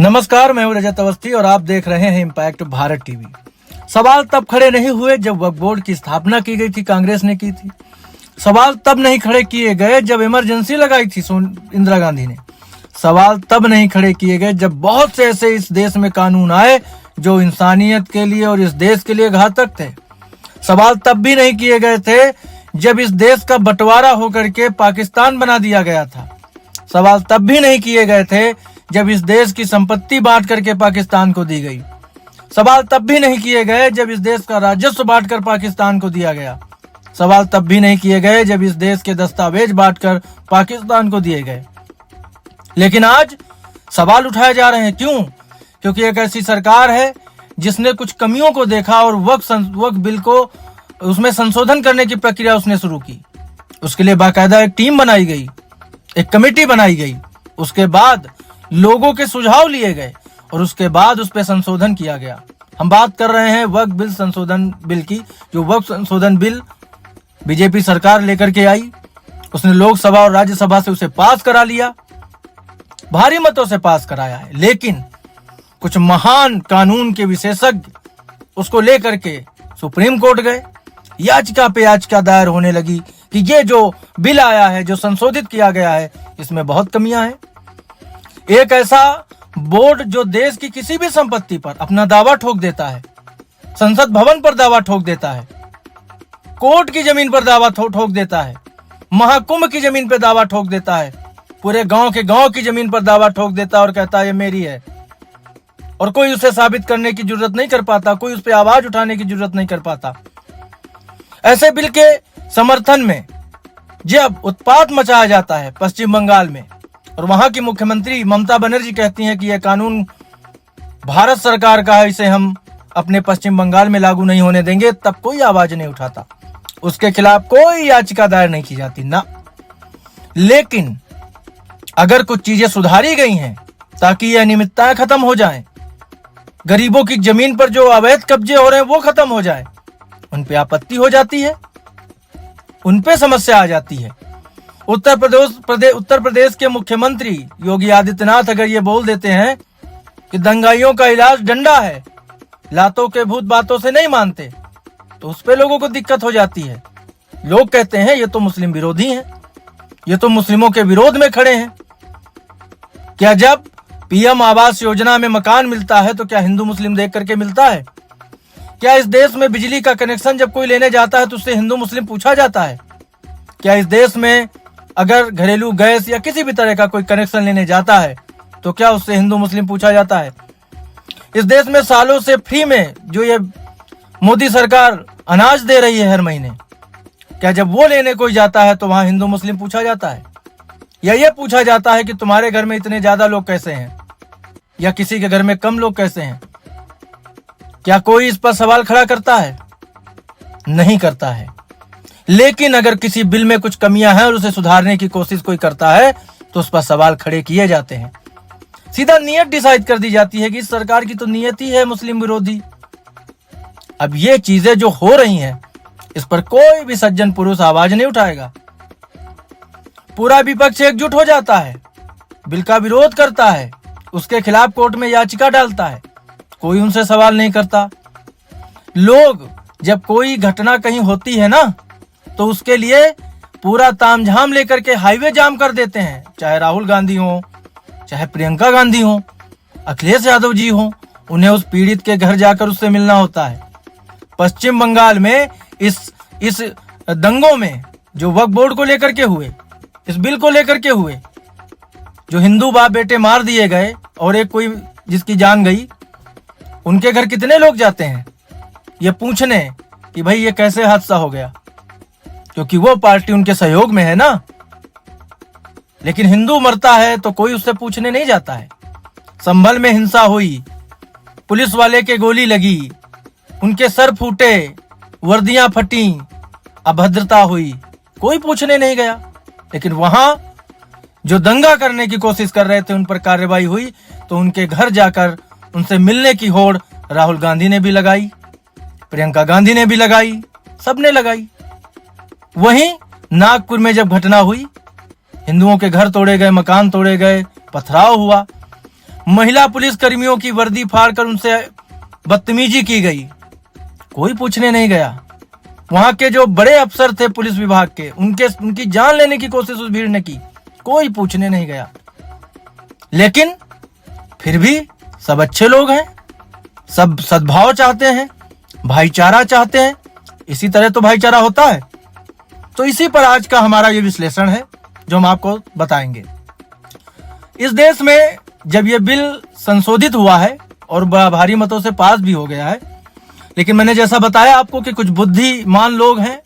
नमस्कार, मैं हूं रजत अवस्थी और आप देख रहे हैं इम्पैक्ट भारत टीवी। सवाल तब खड़े नहीं हुए जब वक्फ बोर्ड की स्थापना की गई थी, कांग्रेस ने की थी। सवाल तब नहीं खड़े किए गए जब इमरजेंसी लगाई थी इंदिरा गांधी ने। सवाल तब नहीं खड़े किए गए जब बहुत से ऐसे इस देश में कानून आए जो इंसानियत के लिए और इस देश के लिए घातक थे। सवाल तब भी नहीं किए गए थे जब इस देश का बंटवारा होकर के पाकिस्तान बना दिया गया था। सवाल तब भी नहीं किए गए थे जब इस देश की संपत्ति बांट करके पाकिस्तान को दी गई। सवाल तब भी नहीं किए गए जब इस देश का राजस्व बांटकर पाकिस्तान को दिया गया। सवाल तब भी नहीं किए गए जब इस देश के दस्तावेज बांटकर पाकिस्तान को दिए गए। लेकिन आज सवाल उठाए जा रहे हैं। क्यों? क्योंकि एक ऐसी सरकार है जिसने कुछ कमियों को देखा और वक्फ बिल को उसमें संशोधन करने की प्रक्रिया उसने शुरू की। उसके लिए बाकायदा एक टीम बनाई गई, एक कमेटी बनाई गई। उसके बाद लोगों के सुझाव लिए गए और उसके बाद उस पर संशोधन किया गया। हम बात कर रहे हैं वक्फ बिल संशोधन बिल की, जो वक्फ संशोधन बिल बीजेपी सरकार लेकर के आई। उसने लोकसभा और राज्यसभा से उसे पास करा लिया, भारी मतों से पास कराया है। लेकिन कुछ महान कानून के विशेषज्ञ उसको लेकर के सुप्रीम कोर्ट गए। याचिका पे याचिका दायर होने लगी कि ये जो बिल आया है, जो संशोधित किया गया है, इसमें बहुत कमियां हैं। एक ऐसा बोर्ड जो देश की किसी भी संपत्ति पर अपना दावा ठोक देता है, संसद भवन पर दावा ठोक देता है, कोर्ट की जमीन पर दावा ठोक देता है, महाकुंभ की जमीन पर दावा ठोक देता है, पूरे गांव की जमीन पर दावा ठोक देता है और कहता है ये मेरी है, और कोई उसे साबित करने की जरूरत नहीं कर पाता, कोई उस पर आवाज उठाने की जरूरत नहीं कर पाता। ऐसे बिल के समर्थन में जब उत्पात मचाया जाता है पश्चिम बंगाल में, और वहां की मुख्यमंत्री ममता बनर्जी कहती हैं कि यह कानून भारत सरकार का है, इसे हम अपने पश्चिम बंगाल में लागू नहीं होने देंगे, तब कोई आवाज नहीं उठाता, उसके खिलाफ कोई याचिका दायर नहीं की जाती ना। लेकिन अगर कुछ चीजें सुधारी गई हैं ताकि ये अनियमितताएं खत्म हो जाएं, गरीबों की जमीन पर जो अवैध कब्जे हो रहे हैं वो खत्म हो जाए, उन पे आपत्ति हो जाती है, उन पे समस्या आ जाती है। उत्तर प्रदेश के मुख्यमंत्री योगी आदित्यनाथ अगर ये बोल देते हैं कि दंगाइयों का इलाज डंडा है, लातों के भूत बातों से नहीं मानते, तो उस पे लोगों को दिक्कत हो जाती है। लोग कहते हैं ये तो मुस्लिम विरोधी हैं, ये तो मुस्लिमों के विरोध में खड़े हैं। क्या जब पीएम आवास योजना में मकान मिलता है तो क्या हिंदू मुस्लिम देख करके मिलता है? क्या इस देश में बिजली का कनेक्शन जब कोई लेने जाता है तो उससे हिंदू मुस्लिम पूछा जाता है? क्या इस देश में अगर घरेलू गैस या किसी भी तरह का कोई कनेक्शन लेने जाता है तो क्या उससे हिंदू मुस्लिम पूछा जाता है? इस देश में सालों से फ्री में जो ये मोदी सरकार अनाज दे रही है हर महीने, क्या जब वो लेने कोई जाता है तो वहां हिंदू मुस्लिम पूछा जाता है? या ये पूछा जाता है कि तुम्हारे घर में इतने ज्यादा लोग कैसे हैं, या किसी के घर में कम लोग कैसे हैं? क्या कोई इस पर सवाल खड़ा करता है? नहीं करता है। लेकिन अगर किसी बिल में कुछ कमियां हैं और उसे सुधारने की कोशिश कोई करता है तो उस पर सवाल खड़े किए जाते हैं। सीधा नीयत डिसाइड कर दी जाती है कि इस सरकार की तो नीयत ही है मुस्लिम विरोधी। अब ये चीजें जो हो रही हैं, इस पर कोई भी सज्जन पुरुष आवाज नहीं उठाएगा। पूरा विपक्ष एकजुट हो जाता है, बिल का विरोध करता है, उसके खिलाफ कोर्ट में याचिका डालता है, कोई उनसे सवाल नहीं करता। लोग जब कोई घटना कहीं होती है ना, तो उसके लिए पूरा तामझाम लेकर के हाईवे जाम कर देते हैं, चाहे राहुल गांधी हो, चाहे प्रियंका गांधी हो, अखिलेश यादव जी हो, उन्हें उस पीड़ित के घर जाकर उससे मिलना होता है। पश्चिम बंगाल में इस दंगों में जो वक्फ बोर्ड को लेकर के हुए, इस बिल को लेकर के हुए, जो हिंदू बाप बेटे मार दिए गए और एक कोई जिसकी जान गई, उनके घर कितने लोग जाते हैं ये पूछने कि भाई ये कैसे हादसा हो गया, क्योंकि वो पार्टी उनके सहयोग में है ना। लेकिन हिंदू मरता है तो कोई उससे पूछने नहीं जाता है। संभल में हिंसा हुई, पुलिस वाले के गोली लगी, उनके सर फूटे, वर्दियां फटी, अभद्रता हुई, कोई पूछने नहीं गया। लेकिन वहां जो दंगा करने की कोशिश कर रहे थे उन पर कार्रवाई हुई, तो उनके घर जाकर उनसे मिलने की होड़ राहुल गांधी ने भी लगाई, प्रियंका गांधी ने भी लगाई, सबने लगाई। वहीं नागपुर में जब घटना हुई, हिंदुओं के घर तोड़े गए, मकान तोड़े गए, पथराव हुआ, महिला पुलिस कर्मियों की वर्दी फाड़कर उनसे बदतमीजी की गई, कोई पूछने नहीं गया। वहां के जो बड़े अफसर थे पुलिस विभाग के, उनकी जान लेने की कोशिश उस भीड़ ने की, कोई पूछने नहीं गया। लेकिन फिर भी सब अच्छे लोग हैं, सब सद्भाव चाहते हैं, भाईचारा चाहते हैं। इसी तरह तो भाईचारा होता है। तो इसी पर आज का हमारा ये विश्लेषण है जो हम आपको बताएंगे। इस देश में जब ये बिल संशोधित हुआ है और भारी मतों से पास भी हो गया है, लेकिन मैंने जैसा बताया आपको कि कुछ बुद्धिमान लोग हैं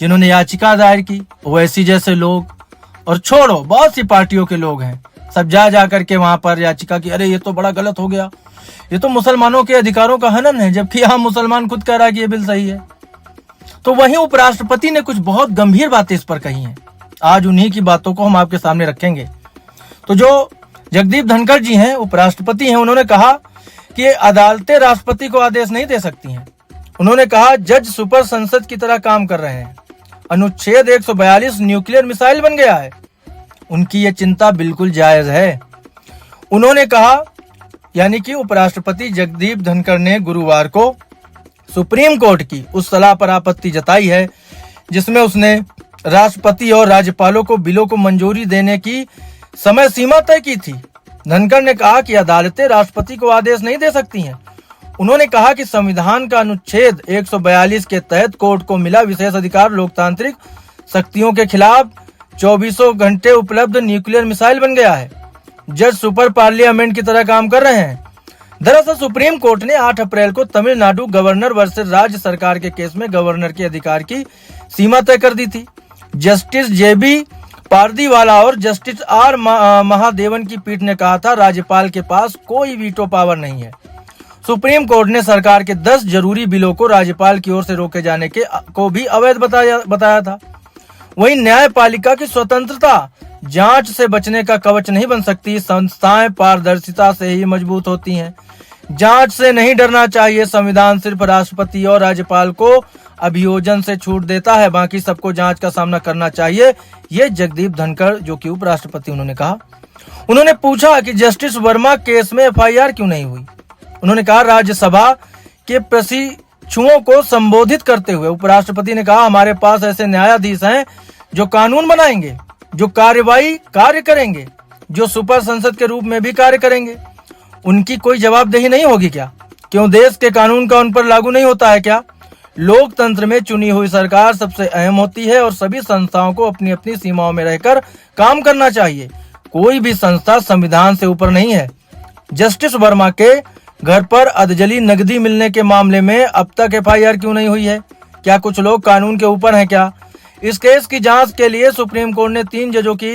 जिन्होंने याचिका दायर की, ओवैसी जैसे लोग, और छोड़ो बहुत सी पार्टियों के लोग हैं, सब जा करके वहां पर याचिका की, अरे ये तो बड़ा गलत हो गया, ये तो मुसलमानों के अधिकारों का हनन है, जबकि यहाँ मुसलमान खुद कह रहा है कि ये बिल सही है। तो वहीं उपराष्ट्रपति ने कुछ बहुत गंभीर बातें इस पर कही हैं। आज उन्हीं की बातों को हम आपके सामने रखेंगे। तो जो जगदीप धनखड़ जी हैं, उपराष्ट्रपति हैं, उन्होंने कहा कि अदालतें राष्ट्रपति को आदेश नहीं दे सकती हैं। उन्होंने कहा जज सुपर संसद की तरह काम कर रहे हैं, अनुच्छेद 142 न्यूक्लियर मिसाइल बन गया है। उनकी ये चिंता बिल्कुल जायज है। उन्होंने कहा, यानी कि उपराष्ट्रपति जगदीप धनखड़ ने गुरुवार को सुप्रीम कोर्ट की उस सलाह पर आपत्ति जताई है जिसमें उसने राष्ट्रपति और राज्यपालों को बिलों को मंजूरी देने की समय सीमा तय की थी। धनखड़ ने कहा कि अदालतें राष्ट्रपति को आदेश नहीं दे सकती हैं। उन्होंने कहा कि संविधान का अनुच्छेद 142 के तहत कोर्ट को मिला विशेष अधिकार लोकतांत्रिक शक्तियों के खिलाफ 24 घंटे उपलब्ध न्यूक्लियर मिसाइल बन गया है। जज सुपर पार्लियामेंट की तरह काम कर रहे हैं। दरअसल सुप्रीम कोर्ट ने 8 अप्रैल को तमिलनाडु गवर्नर वर्सेस राज्य सरकार के केस में गवर्नर के अधिकार की सीमा तय कर दी थी। जस्टिस जेबी पारदीवाला और जस्टिस आर महादेवन की पीठ ने कहा था राज्यपाल के पास कोई वीटो पावर नहीं है। सुप्रीम कोर्ट ने सरकार के 10 जरूरी बिलों को राज्यपाल की ओर से रोके जाने को भी अवैध बताया था। वहीं न्यायपालिका की स्वतंत्रता जांच से बचने का कवच नहीं बन सकती। संस्थाएं पारदर्शिता से ही मजबूत होती हैं। जांच से नहीं डरना चाहिए। संविधान सिर्फ राष्ट्रपति और राज्यपाल को अभियोजन से छूट देता है, बाकी सबको जांच का सामना करना चाहिए। ये जगदीप धनखड़ जो कि उपराष्ट्रपति उन्होंने कहा। उन्होंने पूछा कि जस्टिस वर्मा केस में एफआईआर क्यों नहीं हुई। उन्होंने कहा राज्यसभा के प्रशिक्षुओं को संबोधित करते हुए उपराष्ट्रपति ने कहा हमारे पास ऐसे न्यायाधीश हैं जो कानून बनाएंगे, जो कार्य करेंगे, जो सुपर संसद के रूप में भी कार्य करेंगे। उनकी कोई जवाबदेही नहीं होगी क्या? क्यों देश के कानून का उन पर लागू नहीं होता है क्या? लोकतंत्र में चुनी हुई सरकार सबसे अहम होती है और सभी संस्थाओं को अपनी अपनी सीमाओं में रहकर काम करना चाहिए। कोई भी संस्था संविधान से ऊपर नहीं है। जस्टिस वर्मा के घर पर अधजली नकदी मिलने के मामले में अब तक एफआईआर क्यों नहीं हुई है? क्या कुछ लोग कानून के ऊपर हैं क्या? इस केस की जांच के लिए सुप्रीम कोर्ट ने 3 जजों की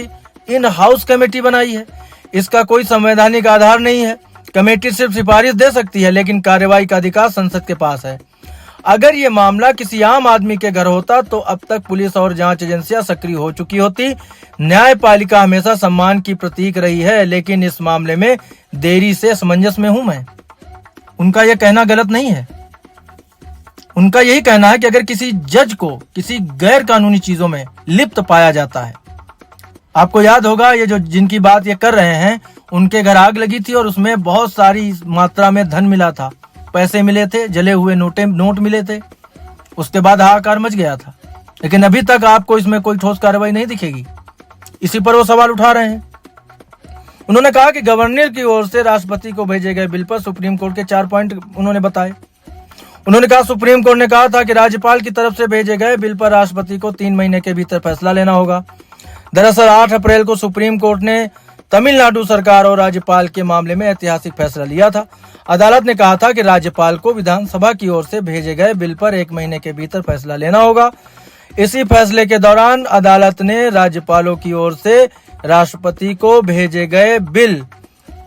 इन हाउस कमेटी बनाई है। इसका कोई संवैधानिक आधार नहीं है। कमेटी सिर्फ सिफारिश दे सकती है, लेकिन कार्रवाई का अधिकार संसद के पास है। अगर ये मामला किसी आम आदमी के घर होता तो अब तक पुलिस और जांच एजेंसियां सक्रिय हो चुकी होती। न्यायपालिका हमेशा सम्मान की प्रतीक रही है, लेकिन इस मामले में देरी से असमंजस में हूं मैं। उनका यह कहना गलत नहीं है। उनका यही कहना है कि अगर किसी जज को किसी गैर कानूनी चीजों में लिप्त पाया जाता है, आपको याद होगा ये जो जिनकी बात ये कर रहे हैं उनके घर आग लगी थी और उसमें बहुत सारी मात्रा में धन मिला था, पैसे मिले थे, जले हुए नोट मिले थे। उसके बाद हाहाकार मच गया था, लेकिन अभी तक आपको इसमें कोई ठोस कार्रवाई नहीं दिखेगी। इसी पर वो सवाल उठा रहे हैं। उन्होंने कहा कि गवर्नर की ओर से राष्ट्रपति को भेजे गए बिल पर सुप्रीम कोर्ट के 4 पॉइंट उन्होंने बताए। उन्होंने कहा सुप्रीम कोर्ट ने कहा था कि राज्यपाल की तरफ से भेजे गए बिल पर राष्ट्रपति को 3 महीने के भीतर फैसला लेना होगा। दरअसल 8 अप्रैल को सुप्रीम कोर्ट ने तमिलनाडु सरकार और राज्यपाल के मामले में ऐतिहासिक फैसला लिया था। अदालत ने कहा था कि राज्यपाल को विधानसभा की ओर से भेजे गए बिल पर 1 महीने के भीतर फैसला लेना होगा। इसी फैसले के दौरान अदालत ने राज्यपालों की ओर से राष्ट्रपति को भेजे गए बिल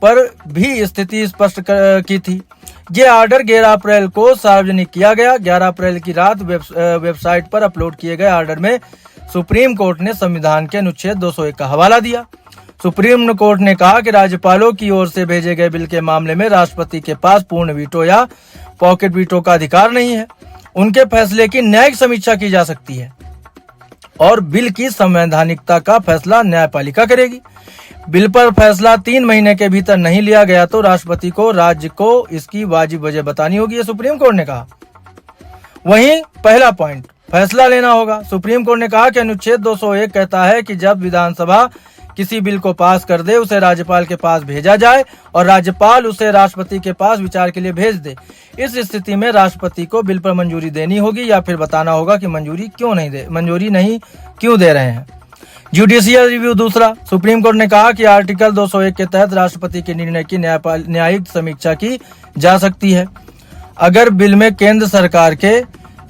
पर भी स्थिति स्पष्ट की थी। ये ऑर्डर 11 अप्रैल को सार्वजनिक किया गया। 11 अप्रैल की रात वेबसाइट पर अपलोड किए गए ऑर्डर में सुप्रीम कोर्ट ने संविधान के अनुच्छेद 201 का हवाला दिया। सुप्रीम कोर्ट ने कहा कि राज्यपालों की ओर से भेजे गए बिल के मामले में राष्ट्रपति के पास पूर्ण वीटो या पॉकेट वीटो का अधिकार नहीं है। उनके फैसले की न्यायिक समीक्षा की जा सकती है और बिल की संवैधानिकता का फैसला न्यायपालिका करेगी। बिल पर फैसला 3 महीने के भीतर नहीं लिया गया तो राष्ट्रपति को राज्य को इसकी वाजिब वजह बतानी होगी, ये सुप्रीम कोर्ट ने कहा। वहीं पहला पॉइंट, फैसला लेना होगा। सुप्रीम कोर्ट ने कहा कि अनुच्छेद 201 कहता है कि जब विधानसभा किसी बिल को पास कर दे उसे राज्यपाल के पास भेजा जाए और राज्यपाल उसे राष्ट्रपति के पास विचार के लिए भेज दे। इस स्थिति में राष्ट्रपति को बिल पर मंजूरी देनी होगी या फिर बताना होगा कि मंजूरी क्यों दे रहे हैं। जुडिशियल रिव्यू दूसरा, सुप्रीम कोर्ट ने कहा कि आर्टिकल 201 के तहत राष्ट्रपति के निर्णय की न्यायिक समीक्षा की जा सकती है। अगर बिल में केंद्र सरकार के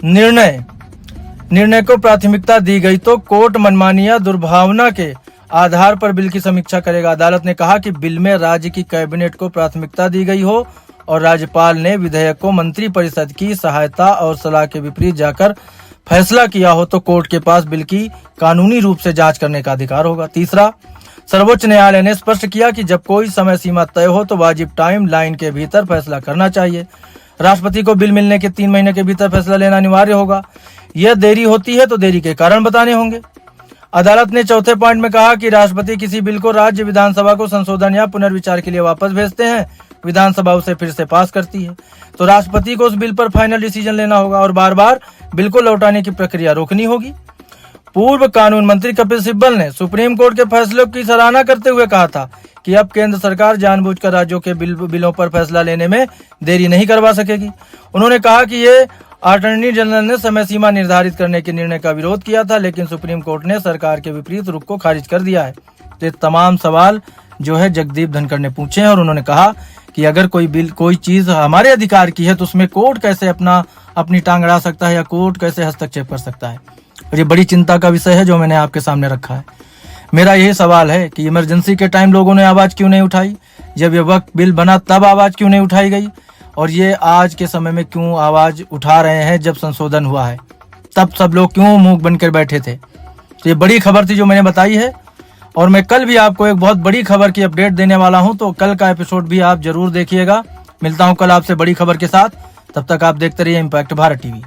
निर्णय को प्राथमिकता दी गई तो कोर्ट मनमानी या दुर्भावना के आधार पर बिल की समीक्षा करेगा। अदालत ने कहा कि बिल में राज्य की कैबिनेट को प्राथमिकता दी गई हो और राज्यपाल ने विधेयक को मंत्रिपरिषद की सहायता और सलाह के विपरीत जाकर फैसला किया हो तो कोर्ट के पास बिल की कानूनी रूप से जांच करने का अधिकार होगा। तीसरा, सर्वोच्च न्यायालय ने स्पष्ट किया कि जब कोई समय सीमा तय हो तो वाजिब टाइम लाइन के भीतर फैसला करना चाहिए। राष्ट्रपति को बिल मिलने के 3 महीने के भीतर फैसला लेना अनिवार्य होगा। यह देरी होती है तो देरी के कारण बताने होंगे। अदालत ने चौथे पॉइंट में कहा कि राष्ट्रपति किसी बिल को राज्य विधानसभा को संशोधन या पुनर्विचार के लिए वापस भेजते हैं, विधानसभा उसे फिर से पास करती है तो राष्ट्रपति को उस बिल पर फाइनल डिसीजन लेना होगा और बार बार बिल को लौटाने की प्रक्रिया रोकनी होगी। पूर्व कानून मंत्री कपिल सिब्बल ने सुप्रीम कोर्ट के फैसलों की सराहना करते हुए कहा था कि अब केंद्र सरकार जानबूझकर राज्यों के बिलों पर फैसला लेने में देरी नहीं करवा सकेगी। उन्होंने कहा कि ये अटॉर्नी जनरल ने समय सीमा निर्धारित करने के निर्णय का विरोध किया था, लेकिन सुप्रीम कोर्ट ने सरकार के विपरीत रुख को खारिज कर दिया है। ये तमाम सवाल जो है जगदीप धनखड़ ने पूछे हैं और उन्होंने कहा कि अगर कोई चीज हमारे अधिकार की है तो उसमें कोर्ट कैसे अपनी टांग अड़ा सकता है या कोर्ट कैसे हस्तक्षेप कर सकता है। और ये बड़ी चिंता का विषय है जो मैंने आपके सामने रखा है। मेरा यही सवाल है कि इमरजेंसी के टाइम लोगों ने आवाज क्यों नहीं उठाई, जब ये वक्त बिल बना तब आवाज क्यों नहीं उठाई गई, और ये आज के समय में क्यों आवाज उठा रहे हैं जब संशोधन हुआ है, तब सब लोग क्यों मुंह बनकर बैठे थे। तो ये बड़ी खबर थी जो मैंने बताई है और मैं कल भी आपको एक बहुत बड़ी खबर की अपडेट देने वाला हूं, तो कल का एपिसोड भी आप जरूर देखिएगा। मिलता हूं कल आपसे बड़ी खबर के साथ, तब तक आप देखते रहिए इम्पैक्ट भारत टीवी।